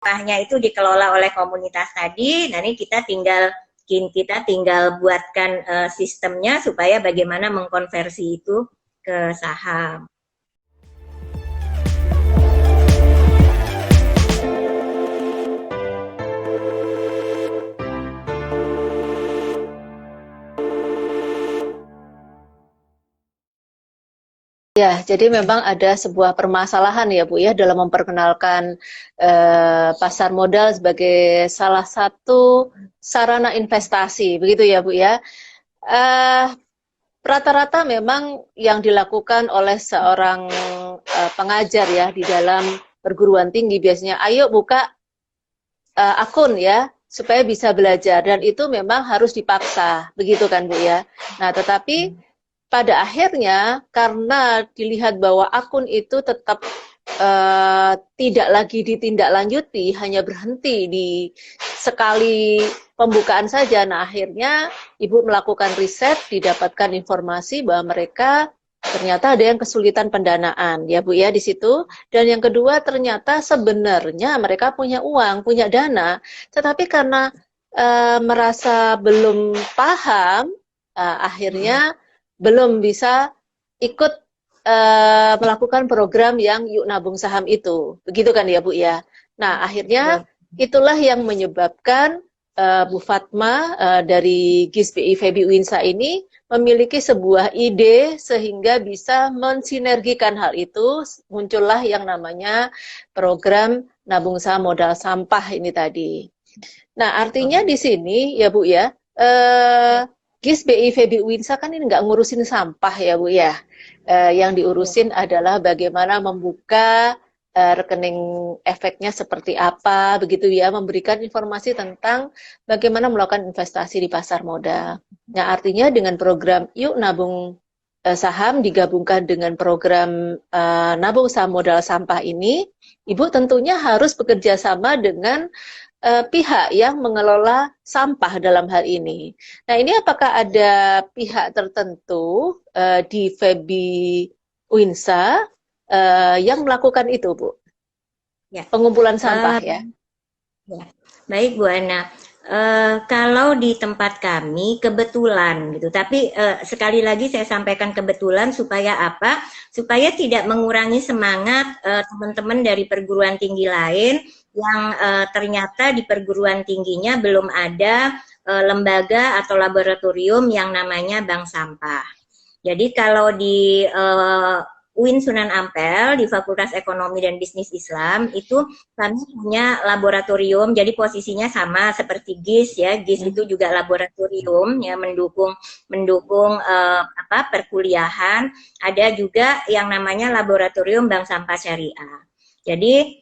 sampahnya itu dikelola oleh komunitas tadi. Nanti kita tinggal buatkan sistemnya supaya bagaimana mengkonversi itu ke saham. Ya, jadi memang ada sebuah permasalahan ya Bu ya dalam memperkenalkan pasar modal sebagai salah satu sarana investasi, begitu ya Bu ya. Rata-rata memang yang dilakukan oleh seorang pengajar ya di dalam perguruan tinggi biasanya, ayo buka akun ya supaya bisa belajar, dan itu memang harus dipaksa, begitu kan Bu ya. Nah, tetapi pada akhirnya karena dilihat bahwa akun itu tetap tidak lagi ditindaklanjuti, hanya berhenti di sekali pembukaan saja. Nah, akhirnya Ibu melakukan riset, didapatkan informasi bahwa mereka ternyata ada yang kesulitan pendanaan, ya Bu ya di situ. Dan yang kedua, ternyata sebenarnya mereka punya uang, punya dana, tetapi karena merasa belum paham, akhirnya belum bisa ikut melakukan program yang Yuk Nabung Saham itu. Begitu kan ya Bu ya. Nah, akhirnya itulah yang menyebabkan Bu Fatma dari GISBI Febi Winsa ini memiliki sebuah ide sehingga bisa mensinergikan hal itu. Muncullah yang namanya program Nabung Saham Modal Sampah ini tadi. Nah, artinya di sini ya Bu ya, GISBI Febi Winsa kan ini nggak ngurusin sampah ya Bu ya. Yang diurusin adalah bagaimana membuka rekening efeknya seperti apa, begitu ya, memberikan informasi tentang bagaimana melakukan investasi di pasar modal. Nah, artinya dengan program Yuk Nabung Saham digabungkan dengan program Nabung Saham Modal Sampah ini, Ibu tentunya harus bekerja sama dengan pihak yang mengelola sampah dalam hal ini. Nah, ini apakah ada pihak tertentu di Febi Winsa yang melakukan itu, Bu? Ya. Pengumpulan sampah ya. Ya. Baik Bu Ana. Kalau di tempat kami kebetulan gitu, tapi sekali lagi saya sampaikan kebetulan supaya apa? Supaya tidak mengurangi semangat teman-teman dari perguruan tinggi lain yang ternyata di perguruan tingginya belum ada lembaga atau laboratorium yang namanya bank sampah. Jadi kalau di UIN Sunan Ampel di Fakultas Ekonomi dan Bisnis Islam itu kami punya laboratorium, jadi posisinya sama seperti GIS ya. GIS itu juga laboratorium ya, mendukung perkuliahan. Ada juga yang namanya laboratorium bank sampah syariah. Jadi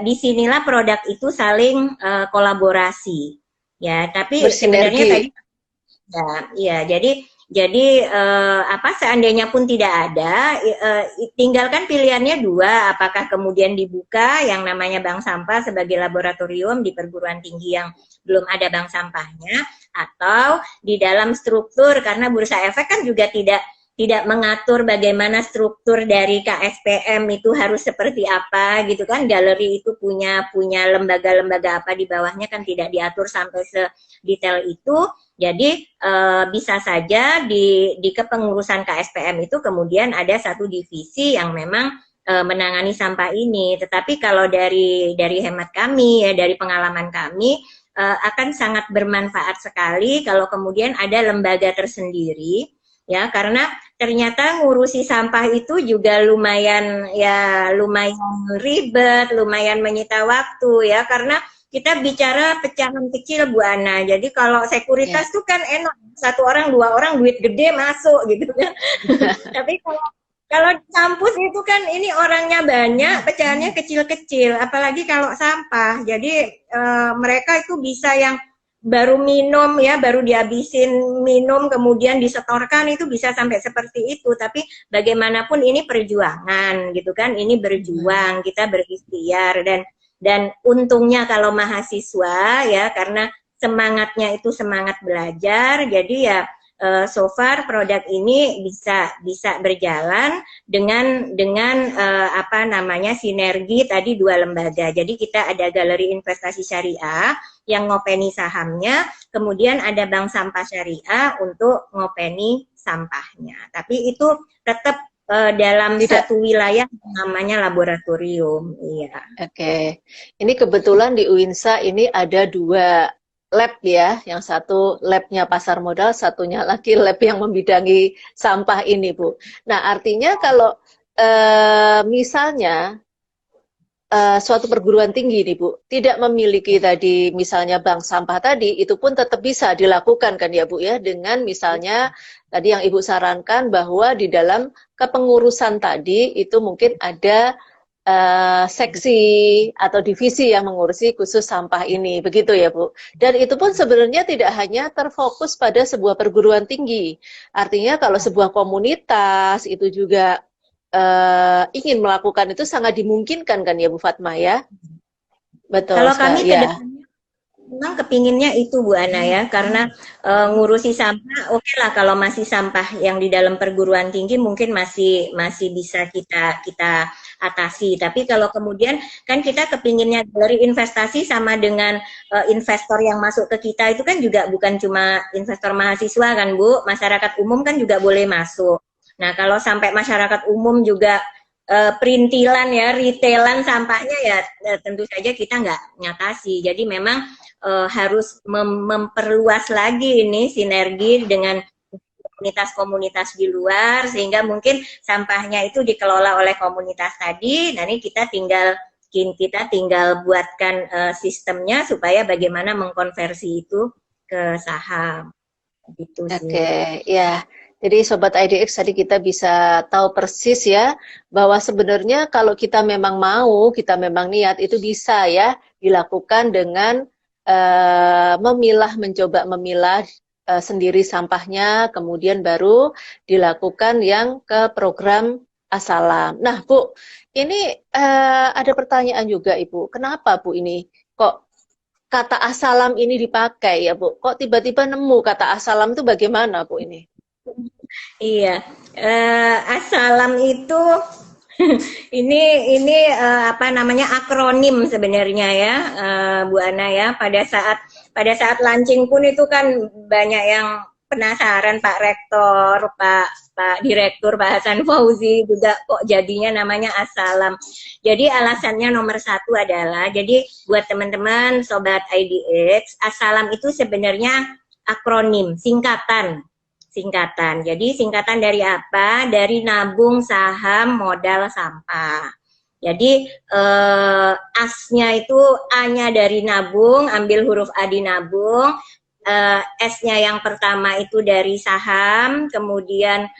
disinilah produk itu saling kolaborasi ya. Tapi sebenarnya tadi ya jadi seandainya pun tidak ada, tinggalkan pilihannya dua, apakah kemudian dibuka yang namanya bank sampah sebagai laboratorium di perguruan tinggi yang belum ada bank sampahnya, atau di dalam struktur, karena Bursa Efek kan juga tidak mengatur bagaimana struktur dari KSPM itu harus seperti apa gitu kan. Galeri itu punya lembaga-lembaga apa di bawahnya kan tidak diatur sampai sedetail itu. Jadi bisa saja di kepengurusan KSPM itu kemudian ada satu divisi yang memang menangani sampah ini. Tetapi kalau dari hemat kami ya, dari pengalaman kami, akan sangat bermanfaat sekali kalau kemudian ada lembaga tersendiri ya, karena ternyata ngurusi sampah itu juga lumayan ribet, lumayan menyita waktu ya, karena kita bicara pecahan kecil Bu Ana. Jadi kalau sekuritas tuh kan enak, satu orang, dua orang, duit gede masuk gitu kan. Tapi kalau di kampus itu kan ini orangnya banyak, pecahannya kecil-kecil, apalagi kalau sampah. Jadi mereka itu bisa yang baru minum ya, baru dihabisin minum kemudian disetorkan, itu bisa sampai seperti itu. Tapi bagaimanapun ini perjuangan gitu kan, ini berjuang, kita berikhtiar, dan untungnya kalau mahasiswa ya, karena semangatnya itu semangat belajar, jadi ya so far produk ini bisa berjalan dengan apa namanya sinergi tadi dua lembaga. Jadi kita ada Galeri Investasi Syariah yang ngopeni sahamnya, kemudian ada Bank Sampah Syariah untuk ngopeni sampahnya. Tapi itu tetap dalam satu wilayah namanya laboratorium. Iya. Oke. Ini kebetulan di UINSA ini ada 2 lab ya, yang satu labnya pasar modal, satunya lagi lab yang membidangi sampah ini, Bu. Nah, artinya kalau misalnya suatu perguruan tinggi nih, Bu, tidak memiliki tadi misalnya bank sampah tadi, itu pun tetap bisa dilakukan kan ya, Bu ya, dengan misalnya tadi yang Ibu sarankan bahwa di dalam kepengurusan tadi itu mungkin ada seksi atau divisi yang mengurusi khusus sampah ini, begitu ya Bu. Dan itu pun sebenarnya tidak hanya terfokus pada sebuah perguruan tinggi. Artinya kalau sebuah komunitas itu juga ingin melakukan itu sangat dimungkinkan kan ya Bu Fatma ya? Betul. Kalau kami ya. kedepannya memang kepinginnya itu Bu Ana ya, karena ngurusi sampah oke lah kalau masih sampah yang di dalam perguruan tinggi mungkin masih bisa kita atasi. Tapi kalau kemudian kan kita kepinginnya dari investasi sama dengan investor yang masuk ke kita itu kan juga bukan cuma investor mahasiswa kan Bu, masyarakat umum kan juga boleh masuk. Nah kalau sampai masyarakat umum juga perintilan ya, retailan sampahnya ya tentu saja kita nggak nyatasi. Jadi memang harus memperluas lagi ini sinergi dengan komunitas-komunitas di luar, sehingga mungkin sampahnya itu dikelola oleh komunitas tadi. Nanti kita tinggal buatkan sistemnya supaya bagaimana mengkonversi itu ke saham. Gitu sih. Oke, ya. Jadi Sobat IDX tadi kita bisa tahu persis ya, bahwa sebenarnya kalau kita memang mau, kita memang niat, itu bisa ya dilakukan dengan mencoba memilah sendiri sampahnya, kemudian baru dilakukan yang ke program As-Salam. Nah Bu, ini ada pertanyaan juga Ibu, kenapa Bu ini kok kata As-Salam ini dipakai ya Bu? Kok tiba-tiba nemu kata As-Salam itu bagaimana Bu ini? Iya, As-Salam itu ini apa namanya akronim sebenarnya ya Bu Ana ya. Pada saat launching pun itu kan banyak yang penasaran, Pak Rektor, Pak Direktur, Pak Hasan Fauzi juga kok jadinya namanya As-Salam. Jadi alasannya nomor satu adalah, jadi buat teman-teman Sobat IDX, As-Salam itu sebenarnya akronim, singkatan. Jadi singkatan dari apa? Dari nabung saham modal sampah. Jadi A-nya itu A-nya dari nabung, ambil huruf A di nabung. S-nya yang pertama itu dari saham, kemudian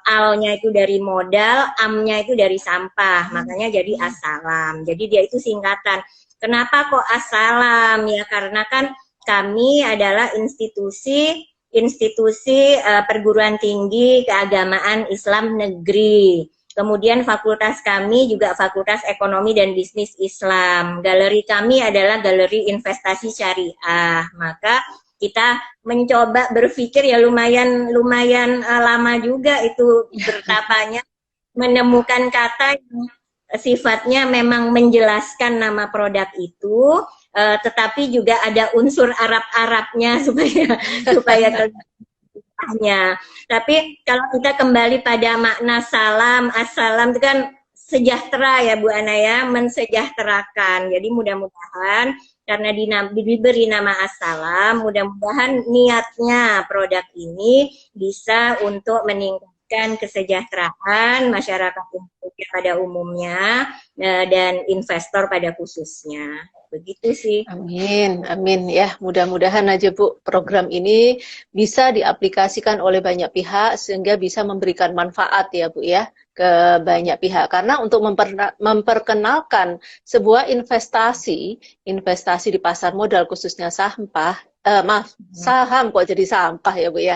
Al-nya itu dari modal, Am-nya itu dari sampah. Makanya jadi As-Salam. Jadi dia itu singkatan. Kenapa kok As-Salam? Ya karena kan kami adalah institusi perguruan tinggi keagamaan Islam negeri. Kemudian fakultas kami juga Fakultas Ekonomi dan Bisnis Islam. Galeri kami adalah Galeri Investasi Syariah. Maka kita mencoba berpikir ya lumayan lama juga itu bertapanya menemukan kata yang sifatnya memang menjelaskan nama produk itu. Tetapi juga ada unsur Arab-Arabnya supaya kelimahnya. Tapi kalau kita kembali pada makna salam, As-Salam itu kan sejahtera ya Bu Ana ya, mensejahterakan. Jadi mudah-mudahan karena diberi nama As-Salam, mudah-mudahan niatnya produk ini bisa untuk meningkatkan kesejahteraan masyarakat pada umumnya dan investor pada khususnya. Begitu sih. Amin, amin ya. Mudah-mudahan aja Bu, program ini bisa diaplikasikan oleh banyak pihak sehingga bisa memberikan manfaat ya Bu ya ke banyak pihak. Karena untuk memperkenalkan sebuah investasi di pasar modal khususnya sampah, saham kok jadi sampah ya Bu ya.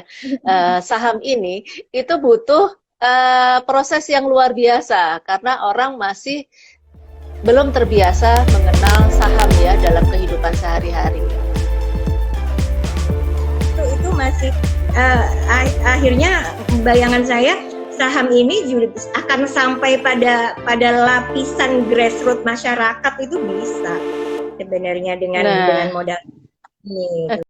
Saham ini itu butuh proses yang luar biasa karena orang masih belum terbiasa mengenal saham ya dalam kehidupan sehari-hari. Itu masih akhirnya bayangan saya saham ini juga akan sampai pada lapisan grassroots masyarakat itu bisa sebenarnya dengan modal ini.